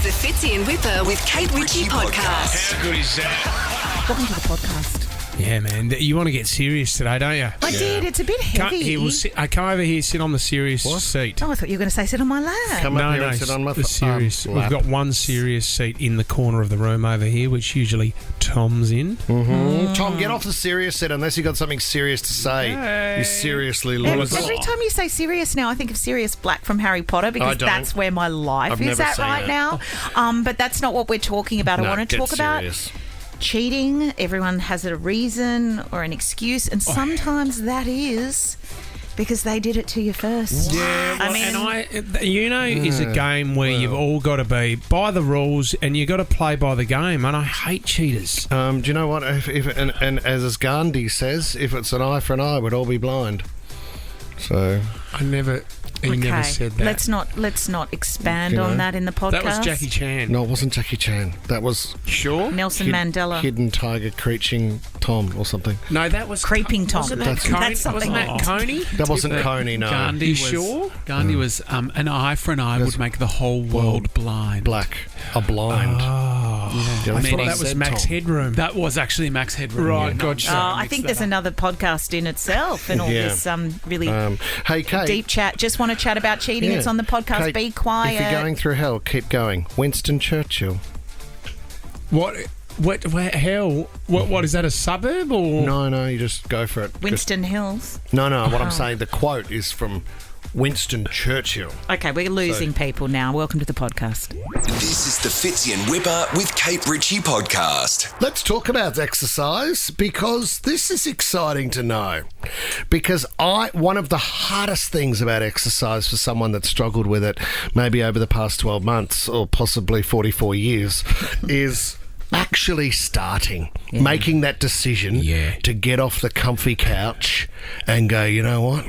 is the Fitzy and Whipper with Kate Ritchie podcast. How good is that? Welcome to the podcast. Yeah, man. You want to get serious today, don't you? I did. It's a bit heavy. Come over here, sit on the serious seat. Oh, I thought you were going to say sit on my lap. Come up here and sit on my the serious. lap. We've got one serious seat in the corner of the room over here, which usually Tom's in. Mm-hmm. Tom, get off the serious seat unless you've got something serious to say. Hey. You seriously Every lose. time you say serious now, I think of Sirius Black from Harry Potter because don't. that's where my life I've is never at seen right it. now. But that's not what we're talking about. I want to talk about cheating. Everyone has a reason or an excuse, and sometimes that is because they did it to you first. Yeah, is a game where you've all got to be by the rules and you've got to play by the game, and I hate cheaters. Do you know what? And as Gandhi says, if it's an eye for an eye, we'd all be blind. So He never said that. Let's not expand on that in the podcast. That was Jackie Chan. no, it wasn't Jackie Chan. That was Sure? Nelson Mandela. Hidden Tiger Creeching Tom or something. No, that was Creeping Tom. Wasn't that That's Coney? something Wasn't that else. Coney? That wasn't Coney, no. Gandhi You was, sure? Gandhi was an eye for an eye would make the whole world blind. Black. A blind. Oh, Yeah, I that's thought what I that was said, Max Tom. Headroom. That was actually Max Headroom. Right, yeah. gotcha. I think there's another podcast in itself and all Yeah. this really Hey, Kate. deep chat. Just want to chat about cheating. Yeah. It's on the podcast. Kate, Be quiet. If you're going through hell, keep going. Winston Churchill. What hell? What is that, a suburb or? No, you just go for it. Winston Hills. No, what I'm saying, the quote is from Winston Churchill. Okay, we're losing people now. Welcome to the podcast. This is the Fitzy and Whipper with Kate Ritchie podcast. Let's talk about exercise because this is exciting to know. Because one of the hardest things about exercise for someone that's struggled with it maybe over the past 12 months or possibly 44 years is actually starting, making that decision to get off the comfy couch and go, you know what?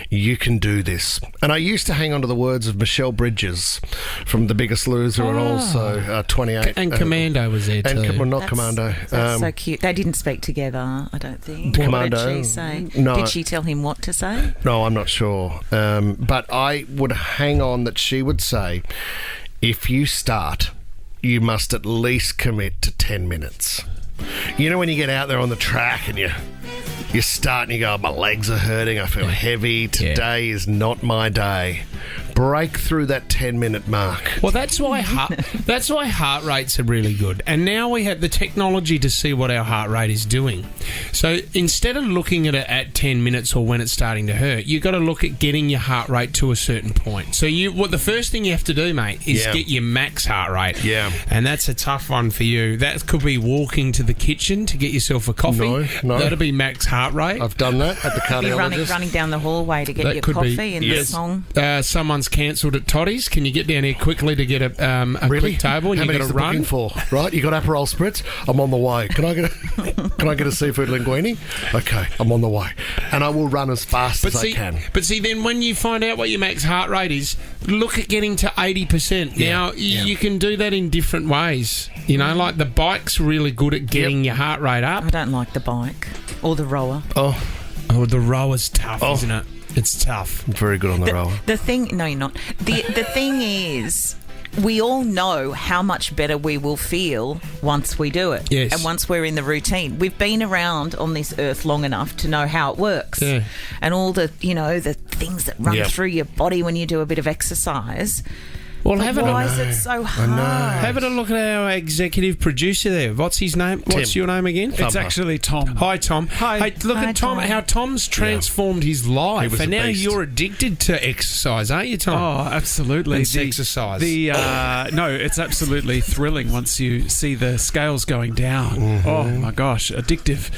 You can do this. And I used to hang on to the words of Michelle Bridges from The Biggest Loser and also 28. And Commando was there too. Not Commando. That's so cute. They didn't speak together, I don't think. Commando. What did she say? No. Did she tell him what to say? No, I'm not sure. But I would hang on that she would say, if you start, you must at least commit to 10 minutes. You know when you get out there on the track and you start and you go, my legs are hurting, I feel heavy, today is not my day. Break through that 10-minute mark. Well, that's why heart rates are really good. And now we have the technology to see what our heart rate is doing. So instead of looking at it at 10 minutes or when it's starting to hurt, you've got to look at getting your heart rate to a certain point. So the first thing you have to do, mate, is get your max heart rate. Yeah. And that's a tough one for you. That could be walking to the kitchen to get yourself a coffee. No. That'll be max heart rate. I've done that at the Be cardiologist. running down the hallway to get That your could be- coffee and the song. Someone's cancelled at Toddy's. Can you get down here quickly to get a quick table? And How you've got many's to the run. booking for? Right, you got Aperol spritz. I'm on the way. Can I get a seafood linguine? Okay, I'm on the way, and I will run as fast as I can. But see, then when you find out what your max heart rate is, look at getting to 80%. Now you can do that in different ways. You know, like the bike's really good at getting your heart rate up. I don't like the bike or the rower. Oh, the rower's tough, isn't it? It's tough. I'm very good on the rower. The thing, no, you're not. The thing is, we all know how much better we will feel once we do it. Yes. And once we're in the routine. We've been around on this earth long enough to know how it works. Yeah. And all the things that run through your body when you do a bit of exercise. Well, Why is it so hard? Having a look at our executive producer there. What's his name? What's your name again? It's actually Tom. Hi, Tom. Hi. Hey, look Hi, at Tom. Tom. How Tom's transformed his life, was and a now beast. you're addicted to exercise, aren't you, Tom? Oh, absolutely. And exercise. No, it's absolutely thrilling once you see the scales going down. Mm-hmm. Oh my gosh, addictive.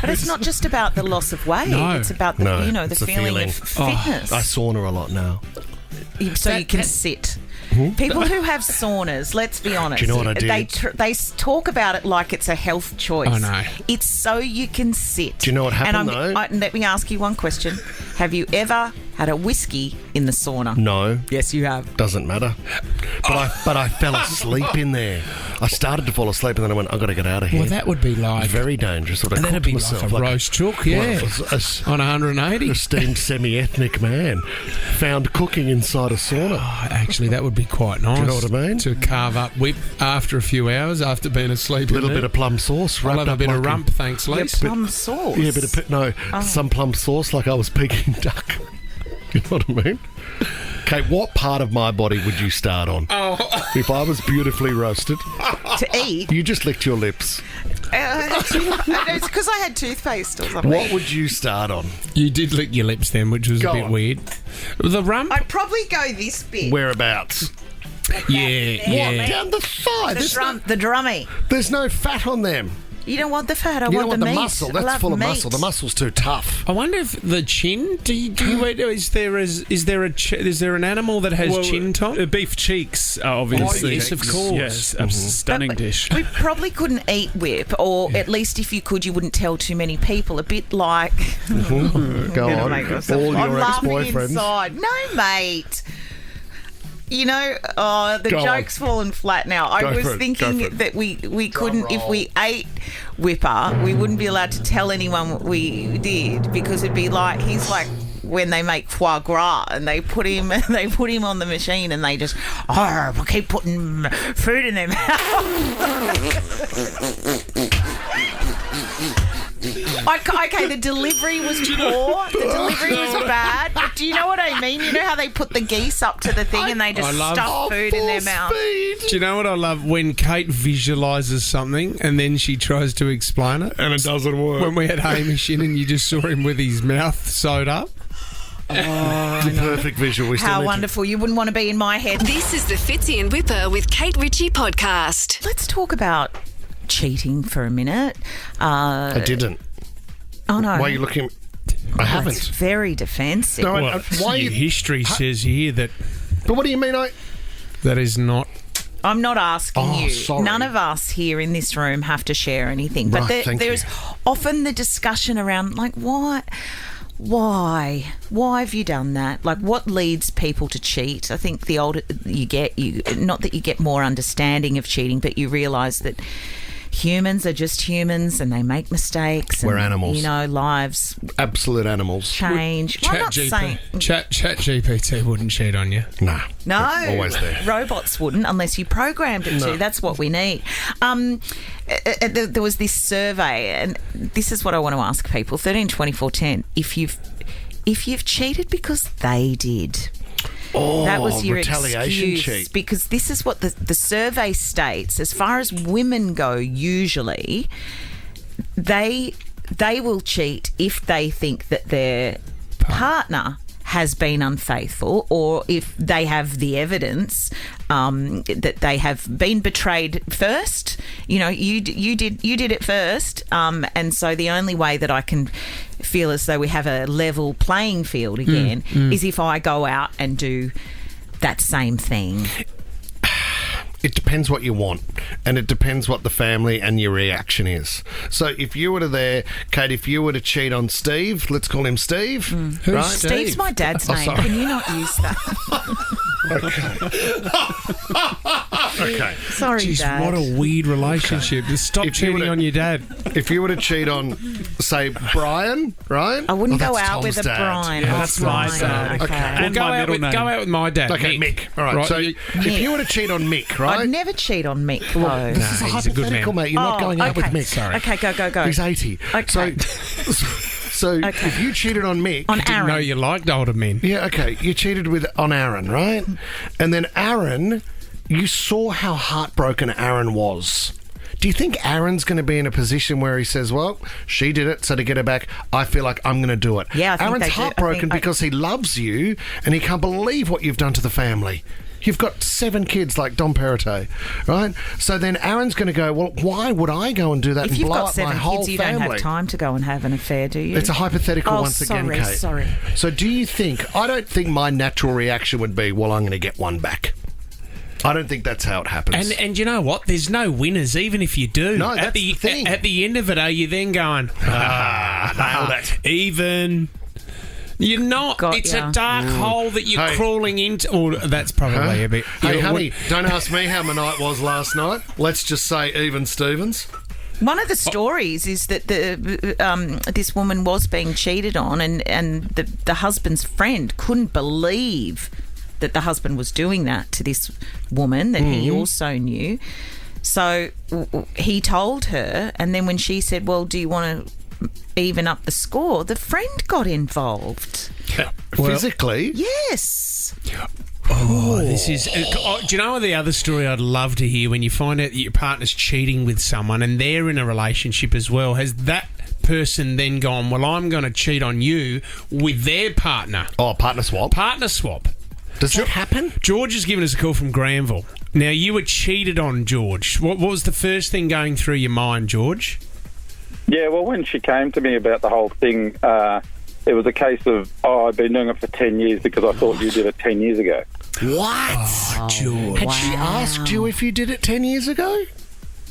But it's not just about the loss of weight. No. It's about the it's the feeling of fitness. I sauna a lot now. So you can sit. People who have saunas, let's be honest, Do you know what I did? They talk about it like it's a health choice. I know. It's so you can sit. Do you know what happened, Let me ask you one question. Have you ever had a whiskey in the sauna? No. Yes, you have. Doesn't matter. But I fell asleep in there. I started to fall asleep and then I went, I've got to get out of here. Well, that would be like... very dangerous. And that'd be like a roast chook, yeah. On 180. A steamed semi-ethnic man found cooking inside a sauna. Oh, actually, that would be quite nice. Do you know what I mean? To carve up whip after a few hours, after being asleep. A little bit of plum sauce. I'll have a bit of rump, thanks, Lise. Plum sauce? Yeah, some plum sauce like I was Peking duck. You know what I mean? Kate, what part of my body would you start on? If I was beautifully roasted. To eat? You just licked your lips. It's because I had toothpaste or something. What would you start on? You did lick your lips then, which was a bit weird. The rump? I'd probably go this bit. Whereabouts? Yeah. What? Down the thigh? The drummy. There's no fat on them. You don't want the fat. I You want don't want the the meat. muscle. I That's love full of meat. muscle. The muscle's too tough. I wonder if the chin. Is there an animal that has chin top? Beef cheeks are obviously. Oh, yes, of course. Yes, a stunning dish. We probably couldn't eat whip, or at least if you could, you wouldn't tell too many people. A bit like... Go on. All I'm your laughing ex-boyfriends. inside. No, mate. You know, the Go joke's fallen flat now. I Go was for it. thinking Go for it. that we couldn't, if we ate whipper, we wouldn't be allowed to tell anyone what we did, because it'd be like, he's like when they make foie gras and they put him on the machine and they just keep putting food in their mouth. Okay, the delivery was poor. The delivery was bad. But do you know what I mean? You know how they put the geese up to the thing and they just stuff food in their mouth? Do you know what I love? When Kate visualises something and then she tries to explain it. And it doesn't work. When we had Hamish in and you just saw him with his mouth sewed up. It's a perfect visual. How wonderful. You wouldn't want to be in my head. This is the Fitzy and Whipper with Kate Ritchie podcast. Let's talk about cheating for a minute. I didn't. Oh, no. Why are you looking... I haven't. It's very defensive. No, Why your history says here that But what do you mean that is not... I'm not asking you. Sorry. None of us here in this room have to share anything. But Right, thank there's you. often the discussion around, like, why have you done that? Like, what leads people to cheat? I think the older you get, not that you get more understanding of cheating, but you realise that humans are just humans and they make mistakes. We're and, animals. You know, lives Absolute animals. change. Well, I'm not saying... Chat GPT wouldn't cheat on you. Nah. No, Always there. Robots wouldn't unless you programmed it to. That's what we need. There was this survey, and this is what I want to ask people: 13, 24, 10. If you've cheated because they did. That was your retaliation excuse, cheat. because this is what the survey states. As far as women go, usually they will cheat if they think that their partner has been unfaithful, or if they have the evidence that they have been betrayed first. You know, you did it first, and so the only way that I can feel as though we have a level playing field again is if I go out and do that same thing. It depends what you want, and it depends what the family and your reaction is. So if you were Kate, if you were to cheat on Steve, let's call him Steve. Who's right? Steve? Steve's my dad's name. sorry. Can you not use that? Okay. Sorry, Jeez, Dad. what a weird relationship. Just stop If you cheating would've- on your dad. If you were to cheat on, say, Brian, right? I wouldn't go that's out with Tom's a dad. Brian. Yeah, Oh, that's my Brian. dad. Okay. And Go my out, middle with, name. go out with my dad. Okay, Mick. All right. So if you were to cheat on Mick, right? I'd never cheat on Mick, though. This is a he's a good hypothetical, man. mate. You're not going out with Mick. Sorry. Okay, go. He's 80. Okay. So if you cheated on Mick... On Didn't know Aaron. you liked older men. Yeah, okay. You cheated on Aaron, right? And then Aaron, you saw how heartbroken Aaron was. Do you think Aaron's going to be in a position where he says, well, she did it, so to get her back, I feel like I'm going to do it? Yeah, I think Aaron's they do. heartbroken I think- because he loves you and he can't believe what you've done to the family. You've got 7 kids like Dom Perrottet, right? So then Aaron's going to go, well, why would I go and do that If and you've blow got up my 7 whole kids, you family? don't have time to go and have an affair, do you? It's a hypothetical Oh, once again, Kate. sorry. So do you think... I don't think my natural reaction would be, well, I'm going to get one back. I don't think that's how it happens. And you know what? There's no winners, even if you do. No, that's the thing. At the end of it, are you then going, nailed it. even... You're not. Got It's ya. a dark hole that you're Hey. crawling into. Or that's probably a bit. Hey, yeah, honey, don't ask me how my night was last night. Let's just say even Stevens. One of the stories is that this woman was being cheated on, and the husband's friend couldn't believe that the husband was doing that to this woman that he also knew. So he told her, and then when she said, well, do you want to even up the score, the friend got involved. Physically? Yes. Oh, this is. Do you know the other story I'd love to hear when you find out that your partner's cheating with someone and they're in a relationship as well? Has that person then gone, well, I'm going to cheat on you with their partner? Oh, partner swap. Partner swap. Does that happen? George has given us a call from Granville. Now, you were cheated on, George. What was the first thing going through your mind, George? Yeah, well, when she came to me about the whole thing, it was a case of, I've been doing it for 10 years because I thought you did it 10 years ago. What? Oh, George. Had she asked you if you did it 10 years ago?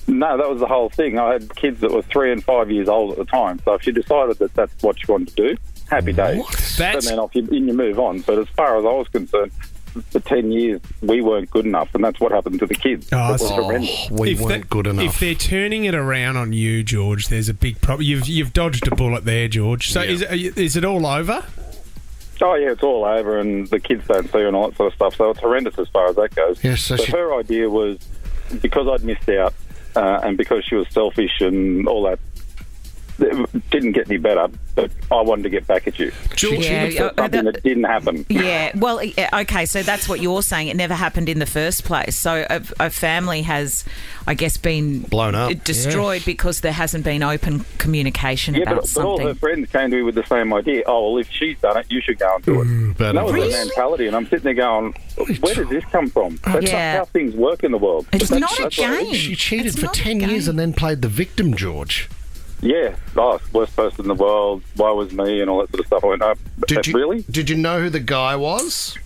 No, that was the whole thing. I had kids that were 3 and 5 years old at the time. So if she decided that that's what she wanted to do, happy days. That's- And then off you move on. But as far as I was concerned, for 10 years, we weren't good enough. And that's what happened to the kids. Oh, It was horrendous. We If weren't good enough. If they're turning it around on you, George, there's a big problem. You've dodged a bullet there, George. So is it all over? Oh, yeah, it's all over, and the kids don't see her and all that sort of stuff. So it's horrendous as far as that goes. Yes, so but she- her idea was, because I'd missed out and because she was selfish and all that, it didn't get any better, but I wanted to get back at you. George, Something that didn't happen. Yeah, well, okay, so that's what you're saying. It never happened in the first place. So a family has, I guess, been Blown up. destroyed because there hasn't been open communication Yeah, about but all her something. friends came to me with the same idea. Oh, well, if she's done it, you should go and do it. better. And that was Really? their mentality, and I'm sitting there going, where did this come from? That's Yeah. not how things work in the world. It's But not a that's what it is. game. She cheated It's for not a 10 years game. and then played the victim, George. Yeah, worst person in the world, why was me, and all that sort of stuff. I went, oh, really? Did you know who the guy was?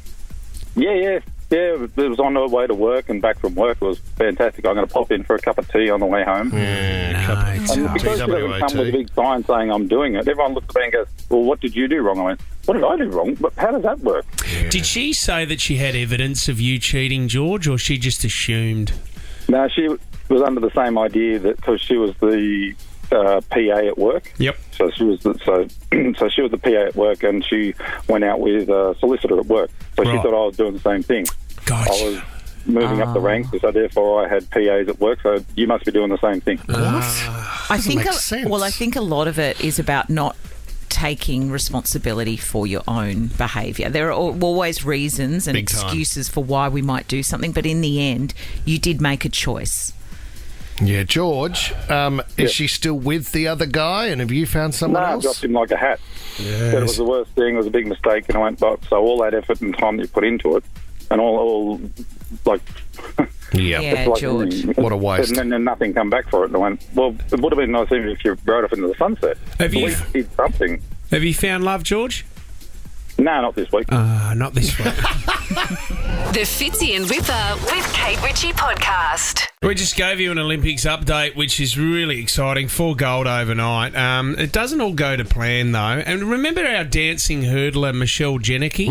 Yeah, it was on her way to work and back from work. It was fantastic. I'm going to pop in for a cup of tea on the way home. Mm. And because she doesn't come with a big sign saying I'm doing it, everyone looks at me and goes, well, what did you do wrong? I went, what did I do wrong? But how does that work? Did she say that she had evidence of you cheating, George, or she just assumed? No, she was under the same idea that because she was the PA at work. Yep. So she was so she was the PA at work, and she went out with a solicitor at work. So she Right. thought I was doing the same thing. Gotcha. I was moving up the ranks, so therefore I had PAs at work. So you must be doing the same thing. I think make sense. I think a lot of it is about not taking responsibility for your own behaviour. There are always reasons and Big time. excuses for why we might do something, but in the end, you did make a choice. Yeah, George, is she still with the other guy, and have you found someone No, I else? dropped him like a hat. Said it was the worst thing. It was a big mistake, and I went, but so all that effort and time that you put into it, and all like. Yeah. Yeah, like, George. What a waste. And then nothing come back for it. And I went, well, it would have been nice even if you rode off into the sunset. Have you- At least did something. Have you found love, George? No, not this week. Not this one. The Fitzy and Whipper with Kate Ritchie podcast. We just gave you an Olympics update, which is really exciting. 4 gold overnight. It doesn't all go to plan, though. And remember our dancing hurdler, Michelle Jenicky?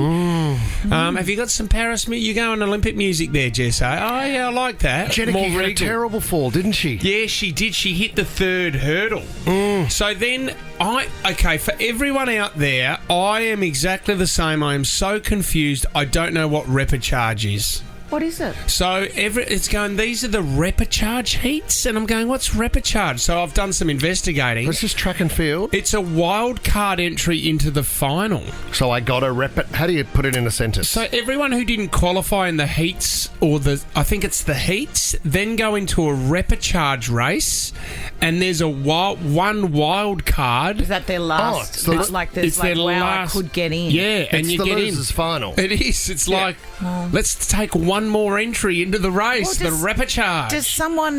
Have you got some Paris music? You go on Olympic music there, Jess, eh? Oh, yeah, I like that. Jenicky More had a regal. terrible fall, didn't she? Yeah, she did. She hit the 3rd hurdle. So then, for everyone out there, I am exactly the same. I am so confused. I don't know what repecharge is. What is it? So it's going, these are the repecharge heats? And I'm going, what's repecharge? So I've done some investigating. It's just track and field. It's a wild card entry into the final. So I got to rep it. How do you put it in a sentence? So everyone who didn't qualify in the heats, I think it's the heats, then go into a repecharge race, and there's one wild card. Is that their last? it's the- it's like there's It's like, their wow, last- I could get in. Yeah, and it's you the get losers' in. final. It is. It's like, let's take one more entry into the race, Well, the repecharge.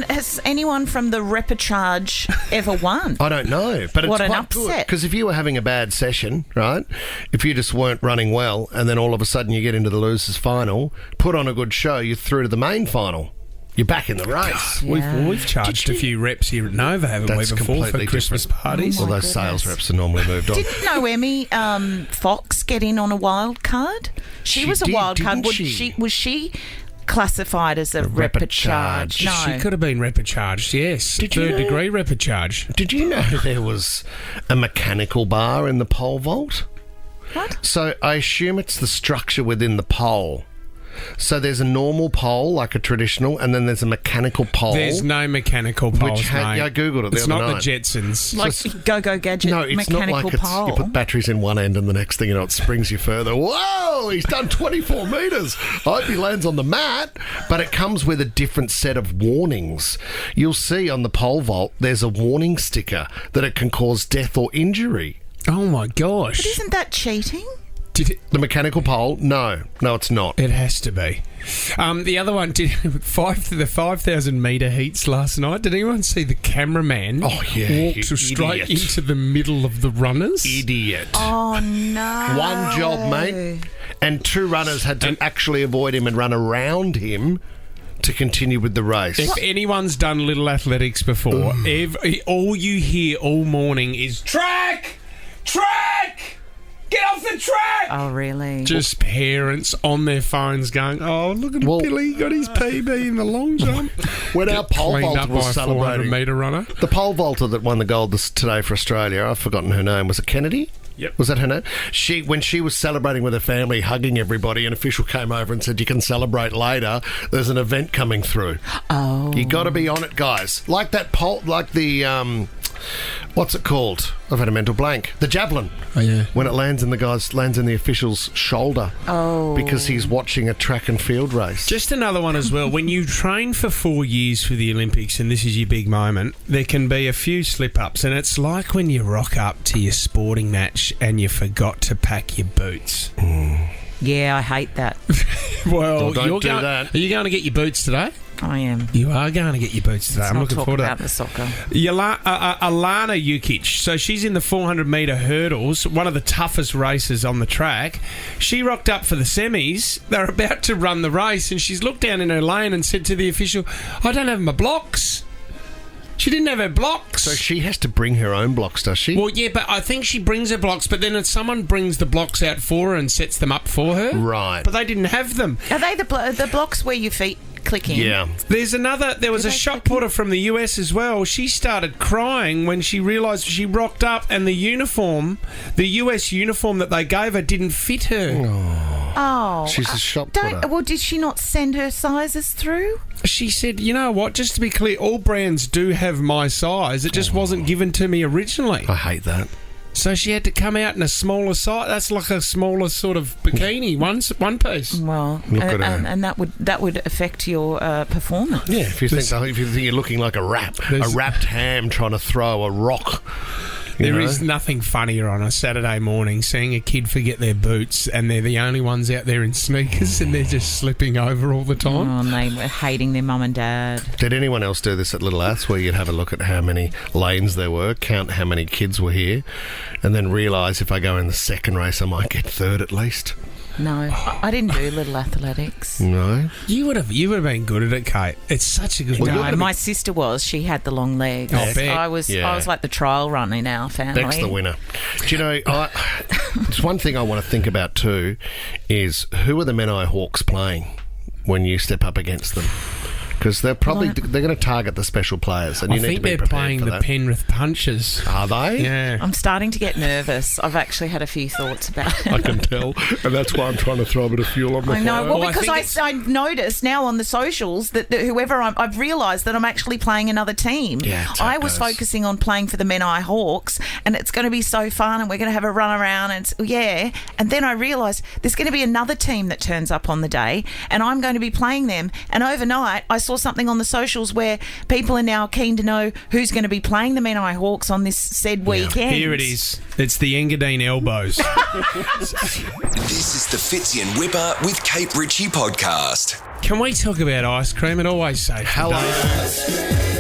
Has anyone from the repecharge ever won? I don't know, but What it's an quite good. upset. Because if you were having a bad session, right, if you just weren't running well, and then all of a sudden you get into the losers' final, put on a good show, you're through to the main final. you're back in the race. Yeah. We've charged a few reps here at Nova, haven't That's we, before for completely Christmas different. parties? Oh Well, my those sales goodness. reps are normally moved on. Didn't Noemi Fox get in on a wild card? She was a did, wild card. didn't Was she classified as a repecharge? No. She could have been repecharged, yes. Did you know- Third-degree repecharge. Did you know there was a mechanical bar in the pole vault? What? So I assume it's the structure within the pole. So there's a normal pole, like a traditional, and then there's a mechanical pole. There's no mechanical poles, mate. I googled it the It's other not night. the Jetsons. Like Go-Go Gadget No, it's not mechanical like pole. you put batteries in one end and the next thing you know, it springs you further. Whoa, he's done 24 metres. I hope he lands on the mat. But it comes with a different set of warnings. You'll see on the pole vault, there's a warning sticker that it can cause death or injury. Oh, my gosh. But isn't that cheating? The mechanical pole? No, it's not. It has to be. The other one did the 5,000 metre heats last night. Did anyone see the cameraman? Oh, yeah, walked you straight idiot. into the middle of the runners. Idiot. Oh, no. One job, mate. And two runners had to actually avoid him and run around him to continue with the race. If anyone's done little athletics before, all you hear all morning is track! Get off the track! Oh, really? Just parents on their phones going, oh, look at Billy, he got his PB in the long jump. When our pole Cleaned vault up by was a celebrating, 400-metre runner. the pole vaulter that won the gold today for Australia, I've forgotten her name. Was it Kennedy? Yep. Was that her name? When she was celebrating with her family, hugging everybody, an official came over and said, you can celebrate later. There's an event coming through. Oh. You got to be on it, guys. Like that pole, like the... what's it called? I've had a mental blank. The javelin. Oh, yeah. When it lands in the official's shoulder. Oh. Because he's watching a track and field race. Just another one as well. When you train for 4 years for the Olympics and this is your big moment, there can be a few slip-ups. And it's like when you rock up to your sporting match and you forgot to pack your boots. Yeah, I hate that. Well, don't you're do going, that. Are you going to get your boots today? I am. You are going to get your boots today. I'm looking forward to about that. the soccer. Alana Jukic, so she's in the 400-metre hurdles, one of the toughest races on the track. She rocked up for the semis. They're about to run the race, and she's looked down in her lane and said to the official, I don't have my blocks. She didn't have her blocks. So she has to bring her own blocks, does she? Well, yeah, but I think she brings her blocks, but then someone brings the blocks out for her and sets them up for her. Right. But they didn't have them. Are they the blocks where your feet click in? Yeah. There was a shot putter from the US as well. She started crying when she realised she rocked up and the US uniform that they gave her didn't fit her. Oh. She's a shot putter. Well, did she not send her sizes through? She said, you know what, just to be clear, all brands do have my size. It just wasn't given to me originally. I hate that. So she had to come out in a smaller size. That's like a smaller sort of bikini, one piece. Well, Look at her. and that would affect your performance. Yeah, if you think you're looking like a wrapped ham trying to throw a rock. There is nothing funnier on a Saturday morning seeing a kid forget their boots and they're the only ones out there in sneakers and they're just slipping over all the time. Oh, and they were hating their mum and dad. Did anyone else do this at Little Aths where you'd have a look at how many lanes there were, count how many kids were here, and then realise if I go in the second race I might get third at least? No, I didn't do little athletics. No? You would have been good at it, Kate. It's such a good game. No, my sister was. She had the long legs. I bet. I was like the trial run in our family. Beck's the winner. Do you know, it's one thing I want to think about too is who are the Menai Hawks playing when you step up against them? Because they're going to target the special players, and I you need think to be they're prepared playing for the that. Penrith Punchers. Are they? Yeah. I'm starting to get nervous. I've actually had a few thoughts about it. I can tell, and that's why I'm trying to throw a bit of fuel on the I know. fire. Well, Well, I because think I've noticed now on the socials that whoever I've realised that I'm actually playing another team. Yeah, it's how I it was goes. focusing on playing for the Menai Hawks, and it's going to be so fun, and we're going to have a run around, and And then I realised there's going to be another team that turns up on the day, and I'm going to be playing them. And overnight, I saw something on the socials where people are now keen to know who's going to be playing the Menai Hawks on this said weekend. Here it is. It's the Engadine Elbows. This is the Fitzy and Whipper with Kate Ritchie podcast. Can we talk about ice cream? It always saves the day.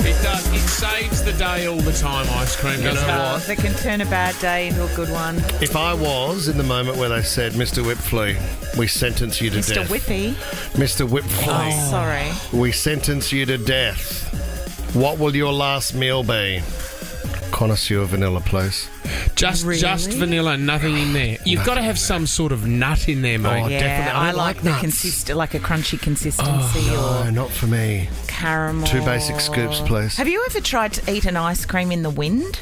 It does. It saves the day all the time, ice cream, doesn't it? That can turn a bad day into a good one. If I was in the moment where they said, Mr. Whipfley, we sentence you to Mr. death. Whippy. Mr. Whipfley, Oh, sorry. we sentence you to death. What will your last meal be? Connoisseur vanilla, please. Just vanilla, nothing in there. You've got to have some sort of nut in there, mate. Oh, Yeah, definitely. I don't like the nuts. like a crunchy consistency No, or not for me. caramel. 2 basic scoops, please. Have you ever tried to eat an ice cream in the wind?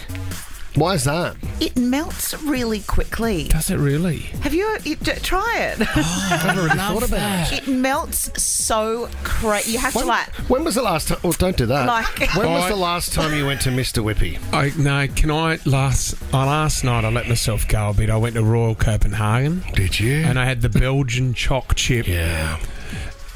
Why is that? It melts really quickly. Does it really? Have you try it? I never really thought about it. It melts so crazy. You have to like. When was the last time? Oh, don't do that. Like- when was the last time you went to Mr. Whippy? Last night I let myself go a bit. I went to Royal Copenhagen Did you? and I had the Belgian choc chip. Yeah.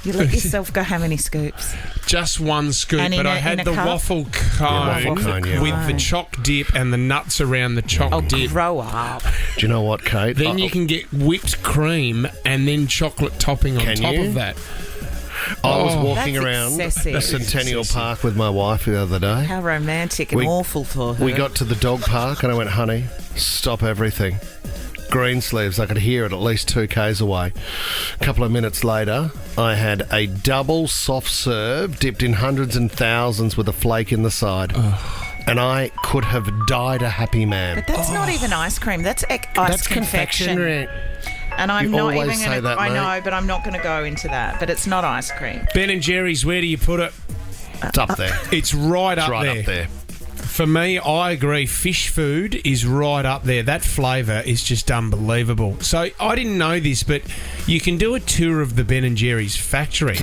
You let yourself go how many scoops? Just one scoop, And but I in had a the cup? waffle cone, waffle cone, yeah. with the choc dip and the nuts around the choc dip. Grow up. Do you know what, Kate? Then you can get whipped cream and then chocolate topping on Can top you? of that. I was Oh. walking That's around excessive. Centennial Park with my wife the other day. How romantic and We- awful for her. We got to the dog park and I went, honey, stop everything. Greensleeves, I could hear it at least 2 k's away. A couple of minutes later, I had a double soft serve dipped in hundreds and thousands with a flake in the side. And I could have died a happy man. But that's not even ice cream. That's ice That's confection. confectionery. And I'm You not always even say going to. that, I mate. know, but I'm not going to go into that. But it's not ice cream. Ben and Jerry's, where do you put it? It's up there. It's right up It's right there. up there. For me, I agree. Fish food is right up there. That flavour is just unbelievable. So I didn't know this, but you can do a tour of the Ben & Jerry's factory.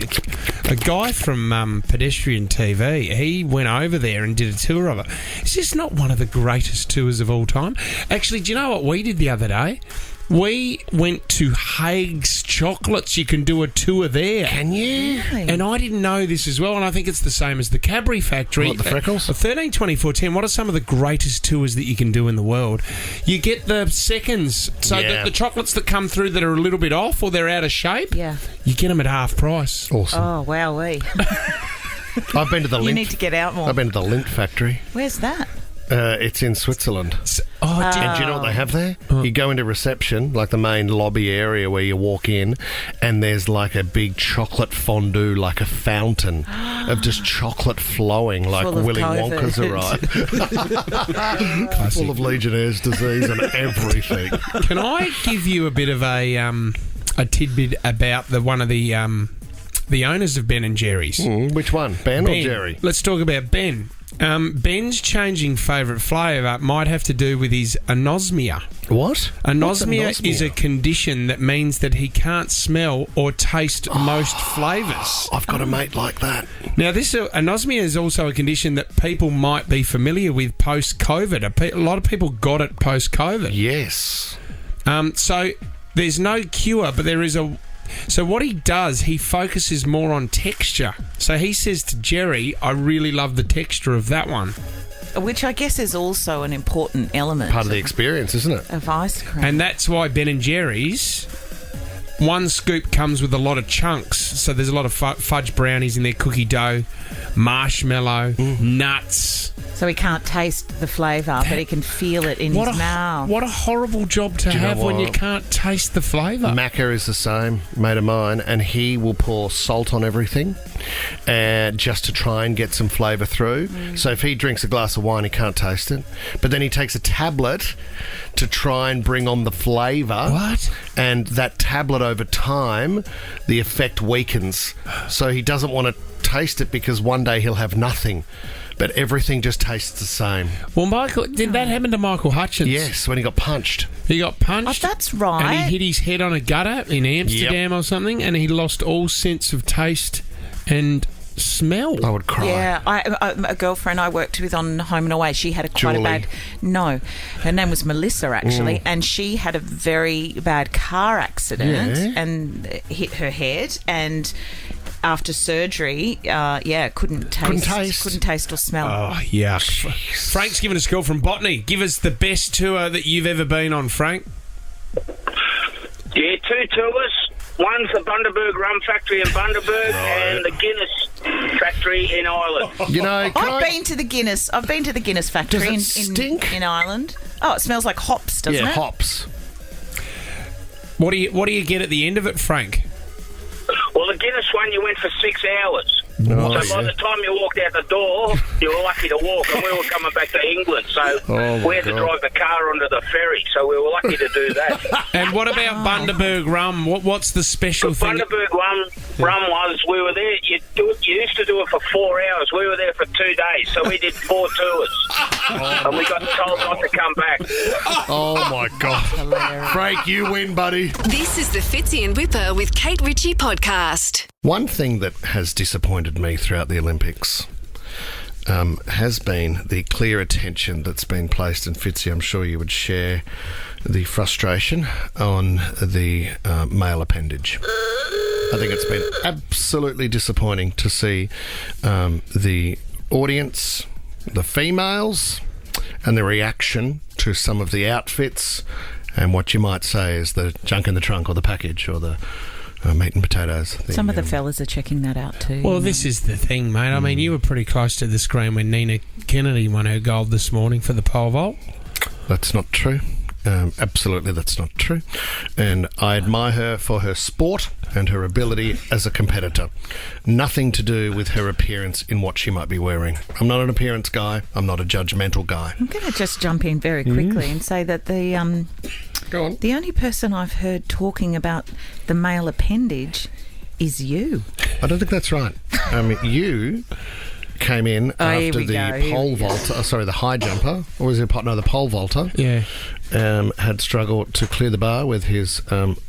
A guy from Pedestrian TV, he went over there and did a tour of it. It's just not one of the greatest tours of all time. Actually, do you know what we did the other day? We went to Haig's Chocolates. You can do a tour there. Can you? And I didn't know this as well, and I think it's the same as the Cadbury factory. What, the Freckles? 13, 24, 10, what are some of the greatest tours that you can do in the world? You get the seconds. So Yeah. the chocolates that come through that are a little bit off or they're out of shape, Yeah. you get them at half price. Awesome. Oh, wowee. I've been to the You lint. need to get out more. I've been to the lint factory. Where's that? It's in Switzerland. Oh, And do you know what they have there? You go into reception, like the main lobby area where you walk in, and there's like a big chocolate fondue, like a fountain of just chocolate flowing, like Full of Willy COVID. Wonka's arrived. Full of Legionnaire's disease and everything. Can I give you a bit of a tidbit about one of the owners of Ben & Jerry's? Which one, Ben or Ben. Jerry? Let's talk about Ben. Ben's changing favourite flavour might have to do with his anosmia. What? What's Anosmia is a condition that means that he can't smell or taste most flavours. I've got a mate like that. Now, this anosmia is also a condition that people might be familiar with post-COVID. A lot of people got it post-COVID. Yes. So there's no cure, but there is a... So what he does, he focuses more on texture. So he says to Jerry, I really love the texture of that one. Which I guess is also an important element Part of the experience, isn't it? of ice cream. And that's why Ben & Jerry's, one scoop comes with a lot of chunks. So there's a lot of fudge brownies in there, cookie dough, marshmallow, nuts. So he can't taste the flavour, but he can feel it in his mouth. What a horrible job to Do you know have when you what? can't taste the flavour. Macca is the same, mate of mine, and he will pour salt on everything just to try and get some flavour through. So if he drinks a glass of wine, he can't taste it. But then he takes a tablet to try and bring on the flavour. What? And that tablet over time, the effect weakens. So he doesn't want to taste it because one day he'll have nothing. But everything just tastes the same. Well, Michael, did that happen to Michael Hutchins? Yes, when he got punched. He got punched. Oh, that's right. And he hit his head on a gutter in Amsterdam or something, and he lost all sense of taste and smell. I would cry. Yeah, a girlfriend I worked with on Home and Away, she had quite Julie. a bad... No, her name was Melissa, actually, and she had a very bad car accident and hit her head, and... After surgery, couldn't taste or smell. Oh, yuck. Frank's given us a call from Botany. Give us the best tour that you've ever been on, Frank. Yeah, 2 tours. One's the Bundaberg Rum Factory in Bundaberg and the Guinness factory in Ireland. You know, I've been to the Guinness factory Does it stink? in Ireland. Oh, it smells like hops, doesn't it? Hops. What do you get at the end of it, Frank? Well, the Guinness one, you went for 6 hours. Nice. So by the time you walked out the door, you were lucky to walk, and we were coming back to England, so we had to drive the car onto the ferry, so we were lucky to do that. And what about Bundaberg rum? What's the special thing? Bundaberg rum was, we were there, you used to do it for 4 hours. We were there for 2 days, so we did 4 tours. And we got told not to come back. Oh, my God. Frank, you win, buddy. This is the Fitzy and Whipper with Kate Ritchie podcast. One thing that has disappointed me throughout the Olympics has been the clear attention that's been placed, and Fitzy, I'm sure you would share the frustration on the male appendage. I think it's been absolutely disappointing to see the audience, the females, and the reaction to some of the outfits and what you might say is the junk in the trunk or the package or the meat and potatoes. Some of the fellas are checking that out too. Well, this is the thing, mate. I mean, you were pretty close to the screen when Nina Kennedy won her gold this morning for the pole vault. That's not true. Absolutely, that's not true. And I admire her for her sport and her ability as a competitor. Nothing to do with her appearance in what she might be wearing. I'm not an appearance guy. I'm not a judgmental guy. I'm going to just jump in very quickly and say that the Go on. The only person I've heard talking about the male appendage is you. I don't think that's right. You came in after the pole vaulter, the high jumper, or was it the pole vaulter? Yeah. Had struggled to clear the bar with his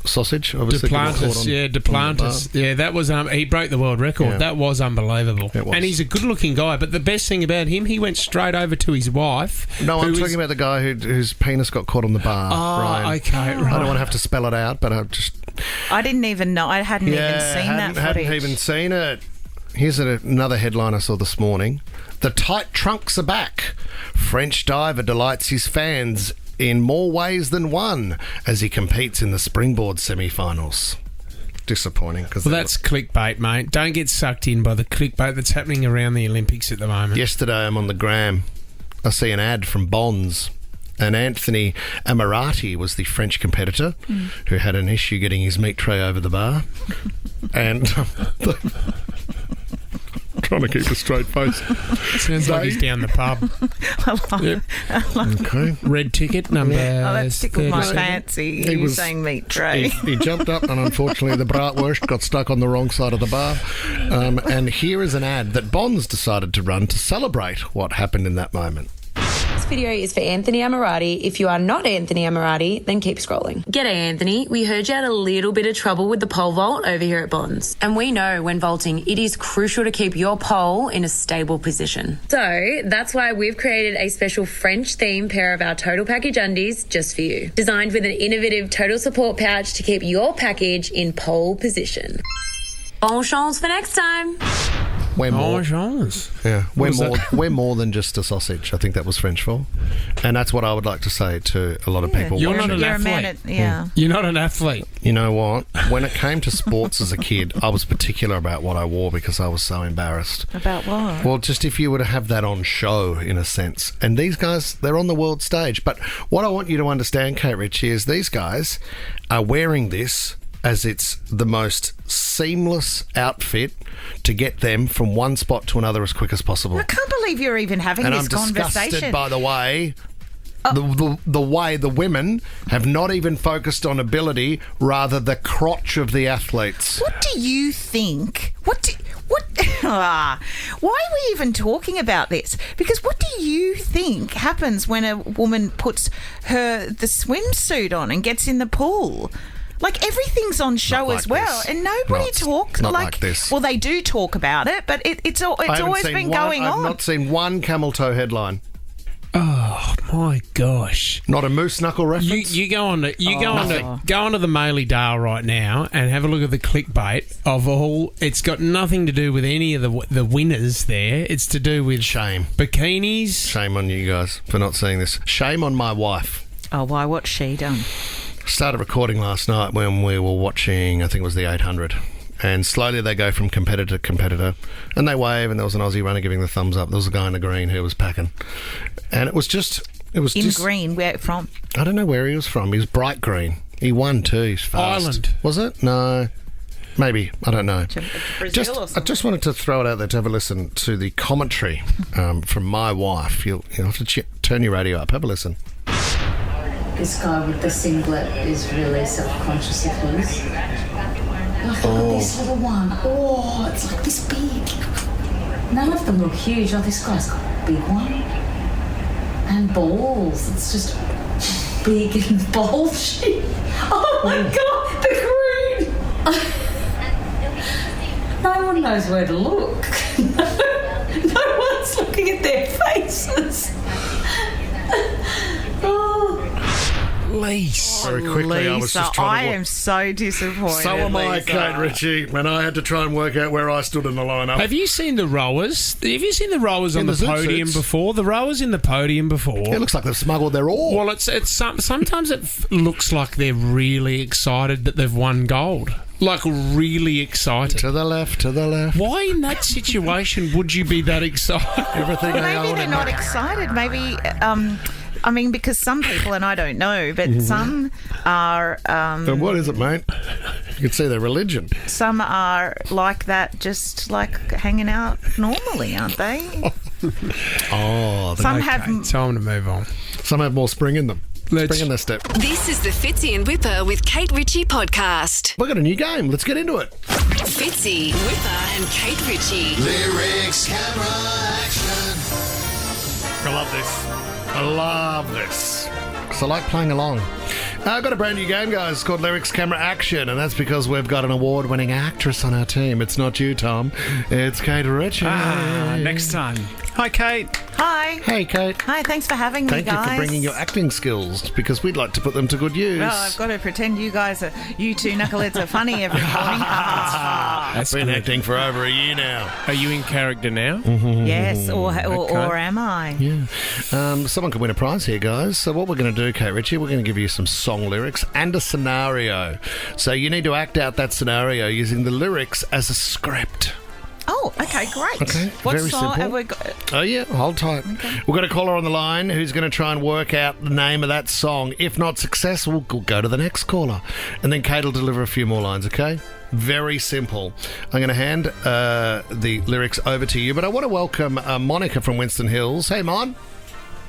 sausage. Obviously, Duplantis. Yeah, that was he broke the world record. Yeah. That was unbelievable. It was. And he's a good-looking guy. But the best thing about him, he went straight over to his wife. No, I'm talking about the guy whose penis got caught on the bar. Ryan. Okay, right. I don't want to have to spell it out, but I didn't even know. I hadn't even seen that footage. Hadn't even seen it. Here's another headline I saw this morning. The tight trunks are back. French diver delights his fans in more ways than one as he competes in the springboard semi-finals. Disappointing. Well, that's clickbait, mate. Don't get sucked in by the clickbait that's happening around the Olympics at the moment. Yesterday I'm on the gram. I see an ad from Bonds. And Anthony Amirati was the French competitor who had an issue getting his meat tray over the bar. And trying to keep a straight face. Sounds like he's down the pub. Okay. Red ticket number. That's tickled my 37. fancy. You saying meat tray. He jumped up and unfortunately the bratwurst got stuck on the wrong side of the bar. And here is an ad that Bonds decided to run to celebrate what happened in that moment. This video is for Anthony Amirati. If you are not Anthony Amirati, then keep scrolling. G'day, Anthony. We heard you had a little bit of trouble with the pole vault over here at Bonds. And we know when vaulting, it is crucial to keep your pole in a stable position. So that's why we've created a special French-themed pair of our Total Package undies just for you. Designed with an innovative total support pouch to keep your package in pole position. Bon chance for next time. We're more than just a sausage. I think that was French for. And that's what I would like to say to a lot of people You're watching. not an athlete. You're not an athlete. You know what? When it came to sports as a kid, I was particular about what I wore because I was so embarrassed. About what? Well, just if you were to have that on show, in a sense. And these guys, they're on the world stage. But what I want you to understand, Kate Ritchie, is these guys are wearing this as it's the most seamless outfit to get them from one spot to another as quick as possible. I can't believe you're even having this conversation. And I'm disgusted, by the way, the way the women have not even focused on ability, rather the crotch of the athletes. What do you think? Why are we even talking about this? Because what do you think happens when a woman puts the swimsuit on and gets in the pool? Like, everything's on show as well, and nobody talks like this. Well, they do talk about it, but it's always been going on. I've not seen one camel toe headline. Oh my gosh! Not a moose knuckle reference. You go on to the Maily Dale right now and have a look at the clickbait of all. It's got nothing to do with any of the winners there. It's to do with bikinis. Shame on you guys for not seeing this. Shame on my wife. Oh, why? What's she done? Started recording last night when we were watching, I think it was the 800, and slowly they go from competitor to competitor, and they wave, and there was an Aussie runner giving the thumbs up. There was a guy in the green who was packing, and it was in green. Where from? I don't know where he was from. He was bright green. He won too. He's fast. Ireland. Was it? No. Maybe. I don't know. Brazil or something? I just wanted to throw it out there to have a listen to the commentary from my wife. You'll have to turn your radio up. Have a listen. This guy with the singlet is really self-conscious of his. Look at this little one. Oh, it's like this big. None of them look huge. Oh, this guy's got a big one. And balls. It's just big and bulgy. Oh my God, the green. No one knows where to look. No one's looking at their faces. Lisa. Very quickly, I was just trying to am so disappointed. So am I, Lisa. Kate Ritchie, when I had to try and work out where I stood in the lineup. Have you seen the rowers? Have you seen the rowers on the the zoot podium suits? before? The rowers in the podium before. It looks like they've smuggled their oar. Well, sometimes it looks like they're really excited that they've won gold. Like, really excited. To the left, to the left. Why in that situation would you be that excited? Everything Maybe they're not excited. Maybe, because some people, and I don't know, but some are... And what is it, mate? You can see their religion. Some are like that, just like hanging out normally, aren't they? Some have... Time to move on. Some have more spring in them. Spring in their step. This is the Fitzy and Whipper with Kate Ritchie podcast. We've got a new game. Let's get into it. Fitzy, Whipper and Kate Ritchie. Lyrics, camera, action. I love this. I love this. So I like playing along. I've got a brand new game, guys. It's called Lyrics, Camera, Action, and that's because we've got an award-winning actress on our team. It's not you, Tom. It's Kate Ritchie. Next time. Hi, Kate. Hi. Hey, Kate. Hi, thanks for having me, Thank guys. you for bringing your acting skills, because we'd like to put them to good use. Well, I've got to pretend you two knuckleheads are funny every morning. I've been acting for over a year now. Are you in character now? Yes, or am I? Yeah. Someone can win a prize here, guys. So what we're going to do, Kate Ritchie, we're going to give you some song lyrics and a scenario. So you need to act out that scenario using the lyrics as a script. Oh, okay, great. Okay, what very song simple. have we got? Oh, yeah, hold tight. Okay. We've got a caller on the line who's going to try and work out the name of that song. If not successful, we'll go to the next caller. And then Kate will deliver a few more lines, okay? Very simple. I'm going to hand the lyrics over to you, but I want to welcome Monica from Winston Hills. Hey, Mon.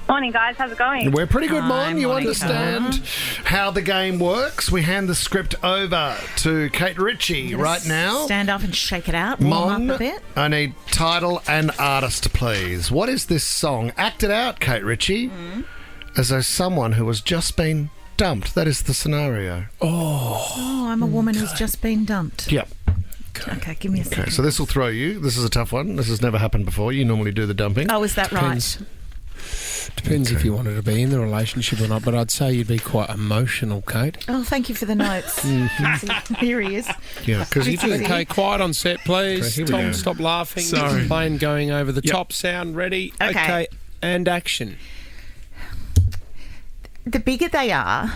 Morning, guys. How's it going? We're pretty good, Hi, Mon. You Monica. understand how the game works. We hand the script over to Kate Ritchie right now. Stand up and shake it out. Warm up a bit. I need title and artist, please. What is this song? Act it out, Kate Ritchie, as though someone who has just been dumped. That is the scenario. Oh, I'm a woman who's just been dumped. Yep. Okay, give me a second. Okay, so this will throw you. This is a tough one. This has never happened before. You normally do the dumping. Oh, is that right? Depends if you wanted to be in the relationship or not, but I'd say you'd be quite emotional, Kate. Oh, thank you for the notes. Here he is. Yeah, because you do. Okay, quiet on set, please. Okay, here we Tom, go. stop laughing. Sorry. Plane going over the top. Sound ready. Okay. And action. The bigger they are,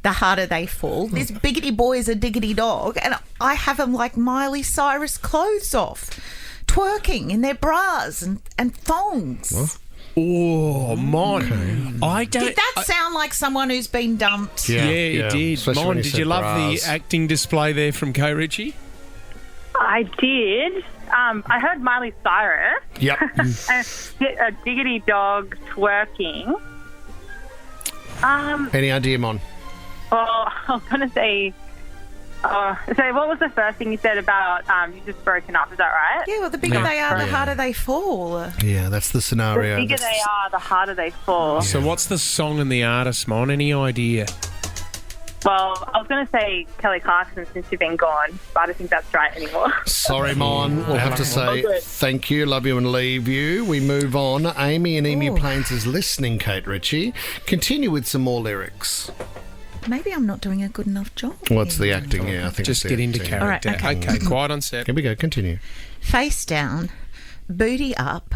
the harder they fall. This biggity boy is a diggity dog, and I have them like Miley Cyrus clothes off, twerking in their bras and thongs. What? Oh, Mon. I don't... Did that sound like someone who's been dumped? Yeah, it did. Especially when Mon, you did said you love bras. the acting display there from Kate Ritchie? I did. I heard Miley Cyrus. Yep. A diggity dog twerking. Any idea, Mon? Well, I was going to say... so what was the first thing you said about you just broken up? Is that right? Yeah, well, the bigger they are, the harder they fall. Yeah, that's the The scenario. bigger they are, the harder they fall. So what's the song and the artist, Mon? Any idea? Well, I was going to say Kelly Clarkson since you've been gone, but I don't think that's right anymore. Sorry, Mon. We'll have to say Okay. thank you, love you, and leave you. We move on. Amy in Emu Plains is listening, Kate Ritchie. Continue with some more lyrics. Maybe I'm not doing a good enough job. What's the acting? Yeah, I think Just it's get the into acting. character. All right, okay. Quiet on set. Here we go. Continue. Face down, booty up.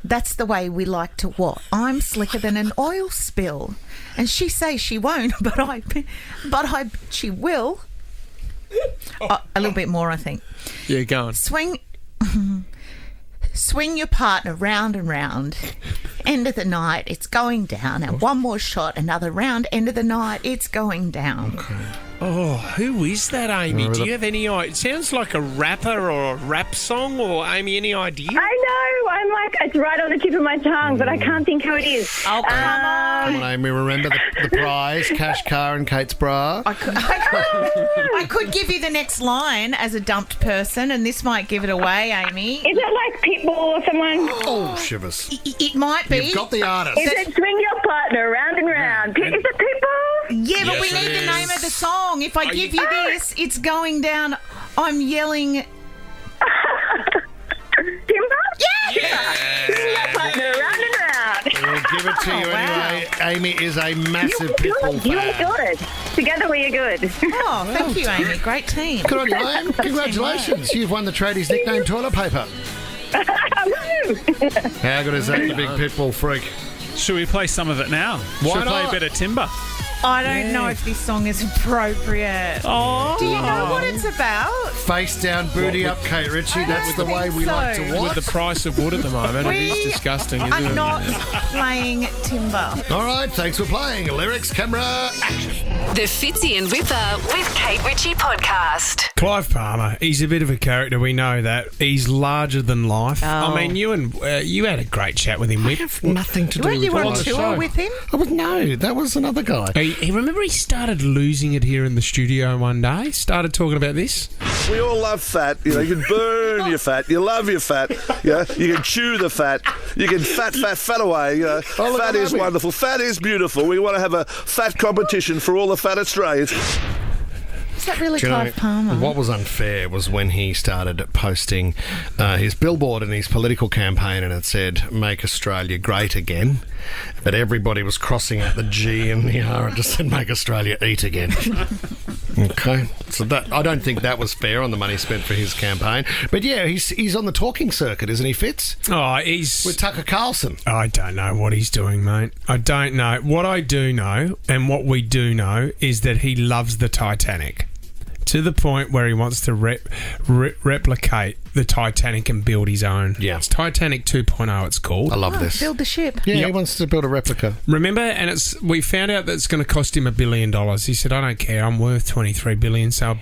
That's the way we like to what? I'm slicker than an oil spill. And she says she won't, but I bet she will. A little bit more, I think. Yeah, go on. Swing your partner round and round. End of the night, it's going down. And one more shot, another round. End of the night, it's going down. Okay. Oh, who is that, Amy? Do you have any idea? It sounds like a rapper or a rap song, or Amy, any idea? I know. I'm like, it's right on the tip of my tongue, but I can't think who it is. Oh, come on. Come on, Amy, remember the prize, cash, car and Kate's bra? I could give you the next line as a dumped person, and this might give it away, Amy. Is it like Pitbull or someone? Oh, shivers. It might be. You've got the artist. Is it Swing Your Partner Round and Round? Is it Pitbull? Yeah, but Yes, we it need the name is. of the song. If I give you this, it's going down. I'm yelling. Timber? Yeah! Swing Your Partner Round and Round. We'll give it to you anyway. Amy is a massive Pitbull You fan. are good. Together we are good. Oh, thank you, Amy. Great team. Good on you, Amy. Congratulations. You've won the tradies nickname toilet paper. Woo! How good is that, you big Pitbull freak? Should we play some of it now? Why Should we play not? a bit of Timber? I don't know if this song is appropriate. Oh. Do you know what it's about? Face down, booty up, Kate Ritchie. That's the way we like to so. watch. With the price of wood at the moment, it is disgusting, isn't I'm it? not playing Timber. All right, thanks for playing. Lyrics, camera, action. The Fitzy and Whipper with Kate Ritchie podcast. Clive Palmer, he's a bit of a character, we know that. He's larger than life. Oh. I mean, you had a great chat with him, I Whip. have nothing to do Weren't with you on what I tour show. with him? Oh, no, that was another guy. He remember he started losing it here in the studio one day. Started talking about this. We all love fat. You know, you can burn your fat. You love your fat. Yeah, you can chew the fat. You can fat away. You know, look fat at is Amy. wonderful. Fat is beautiful. We want to have a fat competition for all the fat Australians. Is that really Do you know, Clive Palmer? what was unfair was when he started posting his billboard in his political campaign, and it said, "Make Australia Great Again," but everybody was crossing out the G and the R and just said, "Make Australia Eat Again." Okay, so that I don't think that was fair on the money spent for his campaign. But yeah, he's on the talking circuit, isn't he, Fitz? Oh, he's... With Tucker Carlson. I don't know what he's doing, mate. I don't know. What I do know, and what we do know, is that he loves the Titanic. To the point where he wants to replicate the Titanic and build his own. Yeah. It's Titanic 2.0, it's called. I love this. Build the ship. Yeah, Yep. he wants to build a replica. Remember, and we found out that it's going to cost him $1 billion. He said, "I don't care. I'm worth $23 billion, so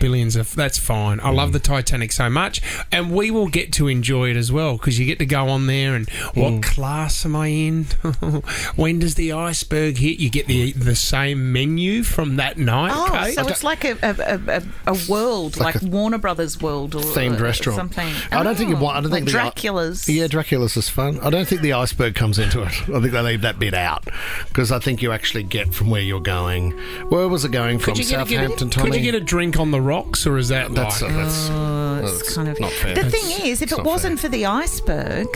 that's fine. I love the Titanic so much, and we will get to enjoy it as well because you get to go on there and what class am I in? When does the iceberg hit? You get the same menu from that night. Oh, Kate. so it's like a world, like Warner Brothers world or Themed restaurant. something. I don't think you want. I don't like think Dracula's. Yeah, Dracula's is fun. I don't think the iceberg comes into it. I think they leave that bit out because I think you actually get from where you're going. Where was it going from? Southampton, Tommy? Could you get a drink on the rocks, or is that That's like... It's kind of not fair. The thing is, if it wasn't for the iceberg,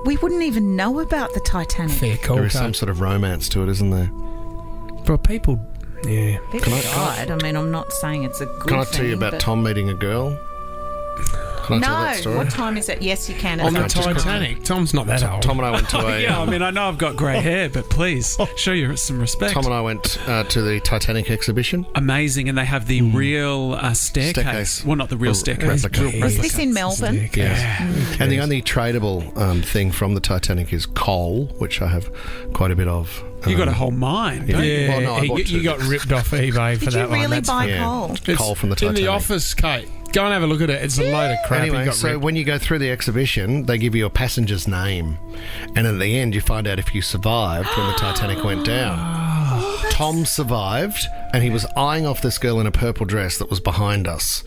we wouldn't even know about the Titanic. Fair call, There is Kate. some sort of romance to it, isn't there? But people... Yeah. People died. I mean, I'm not saying it's a good Can I thing. tell you about but- Tom meeting a girl? Can I tell that No. story? What time is it? Yes, you can. On the It's like- Titanic. Tom's not that old. Tom and I went to a... Yeah, I mean, I know I've got grey hair, but please show you some respect. Tom and I went to the Titanic exhibition. Amazing, and they have the real staircase. Staircase. Well, not the real staircase. replica. real Was replica. this in Melbourne? Yes. And the only tradable thing from the Titanic is coal, which I have quite a bit of. You got a whole mine. Yeah. don't you? Yeah, Well, no, I bought you two. got ripped off eBay for Did that you one. really That's buy yeah. coal? Coal from the in Titanic. the office, Kate. Go and have a look at it. It's a load of crap. He Anyway, got so ripped. when you go through the exhibition, they give you a passenger's name, and at the end, you find out if you survived when the Titanic went down. Tom survived, and he was eyeing off this girl in a purple dress that was behind us.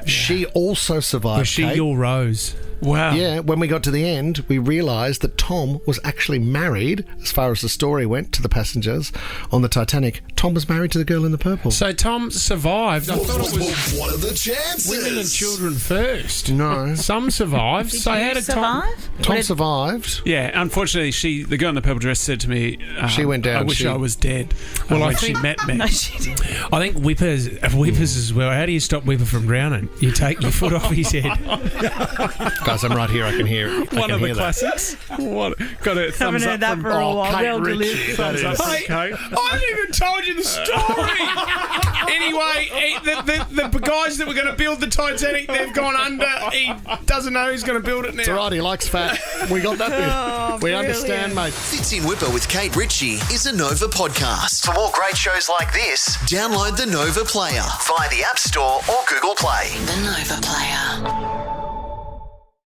She also survived. Was she Kate. your Rose? Wow. Yeah, when we got to the end, we realised that Tom was actually married, as far as the story went, to the passengers on the Titanic. Tom was married to the girl in the purple. So Tom survived. I thought it was What are the chances? women and children first. No. Some survived. So how you did Tom... survive? Tom survived. Yeah, unfortunately, the girl in the purple dress said to me, She went down, I wish she- I was dead Well, I when think- she met me. No, she didn't. I think Whippers as well. How do you stop Whipper from drowning? You take your foot off his head. Got guys, I'm right here. I can hear it. One of the classics. What? Got a thumbs up from for a while. Kate Well Ritchie. delivered. That is. Hey, I haven't even told you the story. Anyway, the guys that were going to build the Titanic, they've gone under. He doesn't know who's going to build it now. It's all right. He likes fat. We got that bit. We understand, mate. Fitzy and Whipper with Kate Ritchie is a Nova podcast. For more great shows like this, download the Nova Player via the App Store or Google Play. The Nova Player.